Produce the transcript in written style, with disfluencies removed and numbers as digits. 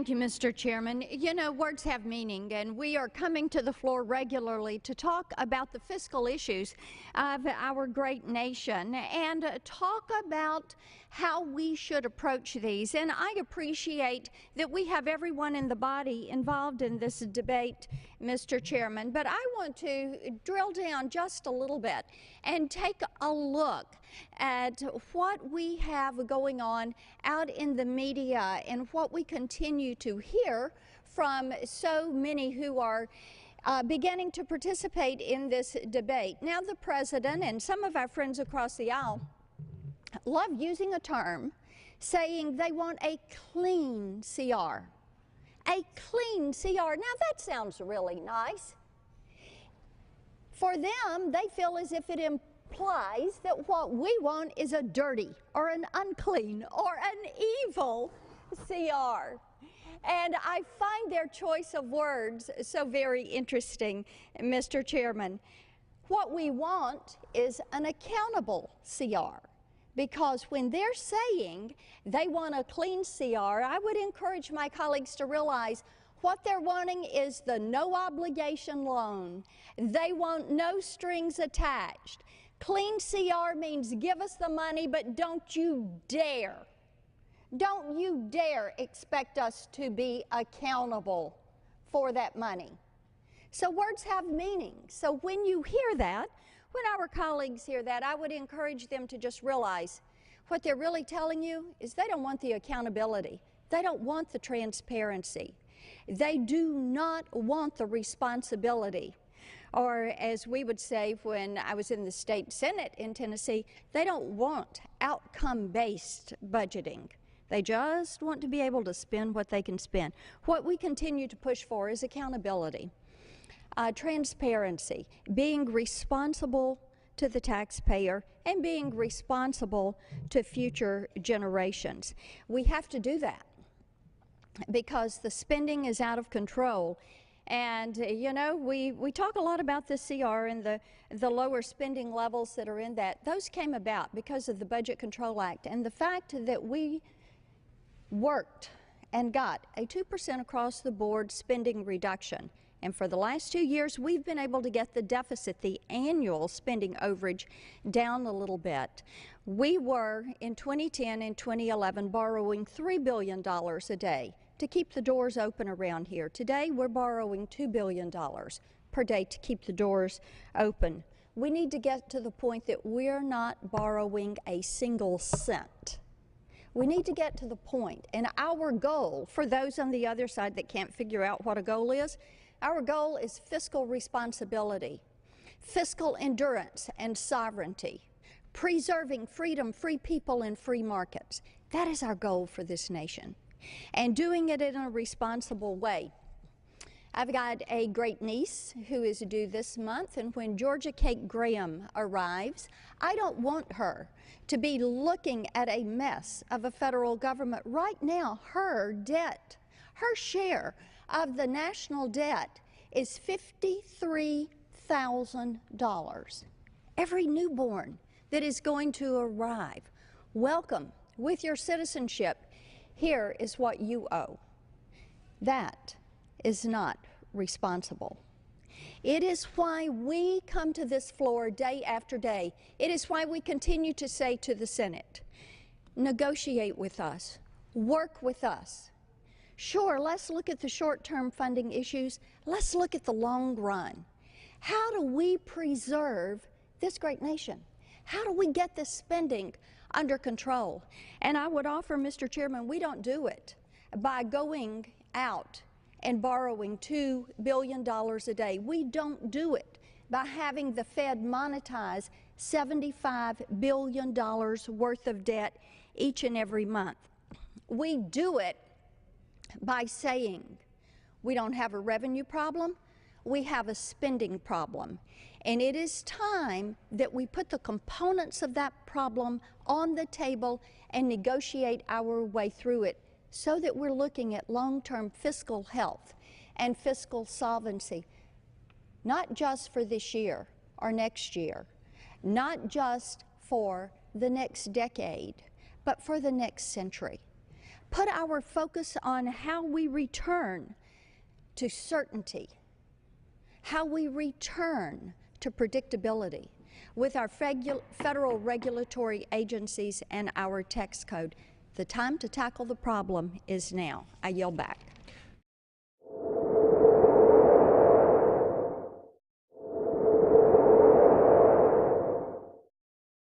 Thank you, Mr. Chairman. You know, words have meaning, and we are coming to the floor regularly to talk about the fiscal issues of our great nation and talk about how we should approach these. And I appreciate that we have everyone in the body involved in this debate, Mr. Chairman, but I want to drill down just a little bit and take a look at what we have going on out in the media and what we continue to hear from so many who are beginning to participate in this debate. Now, the President and some of our friends across the aisle love using a term saying they want a clean CR. A clean CR. Now, that sounds really nice. For them, they feel as if it implies that what we want is a dirty or an unclean or an evil CR. And I find their choice of words so very interesting, Mr. Chairman. What we want is an accountable CR, because when they're saying they want a clean CR, I would encourage my colleagues to realize what they're wanting is the no obligation loan. They want no strings attached. Clean CR means give us the money, but don't you dare expect us to be accountable for that money. So words have meaning. So when you hear that, when our colleagues hear that, I would encourage them to just realize what they're really telling you is they don't want the accountability. They don't want the transparency. They do not want the responsibility. Or as we would say when I was in the state Senate in Tennessee, they don't want outcome-based budgeting. They just want to be able to spend what they can spend. What we continue to push for is accountability, transparency, being responsible to the taxpayer and being responsible to future generations. We have to do that because the spending is out of control. And, you know, we talk a lot about the CR and the lower spending levels that are in that. Those came about because of the Budget Control Act and the fact that we worked and got a 2% across the board spending reduction. And for the last 2 years, we've been able to get the deficit, the annual spending overage, down a little bit. We were, in 2010 and 2011, borrowing $3 billion a day to keep the doors open around here. Today, we're borrowing $2 billion per day to keep the doors open. We need to get to the point that we're not borrowing a single cent. We need to get to the point, and our goal, for those on the other side that can't figure out what a goal is, our goal is fiscal responsibility, fiscal endurance and sovereignty, preserving freedom, free people, and free markets. That is our goal for this nation, and doing it in a responsible way. I've got a great niece who is due this month, and when Georgia Kate Graham arrives, I don't want her to be looking at a mess of a federal government. Right now, her debt, her share of the national debt is $53,000. Every newborn that is going to arrive, welcome with your citizenship. Here is what you owe. That is not responsible. It is why we come to this floor day after day. It is why we continue to say to the Senate, negotiate with us, work with us. Sure, let's look at the short-term funding issues. Let's look at the long run. How do we preserve this great nation? How do we get this spending under control? And I would offer, Mr. Chairman, we don't do it by going out and borrowing $2 billion a day. We don't do it by having the Fed monetize $75 billion worth of debt each and every month. We do it by saying we don't have a revenue problem, we have a spending problem. And it is time that we put the components of that problem on the table and negotiate our way through it so that we're looking at long-term fiscal health and fiscal solvency, not just for this year or next year, not just for the next decade, but for the next century. put our focus on how we return to certainty, how we return to predictability with our federal regulatory agencies and our tax code. The time to tackle the problem is now. I yield back.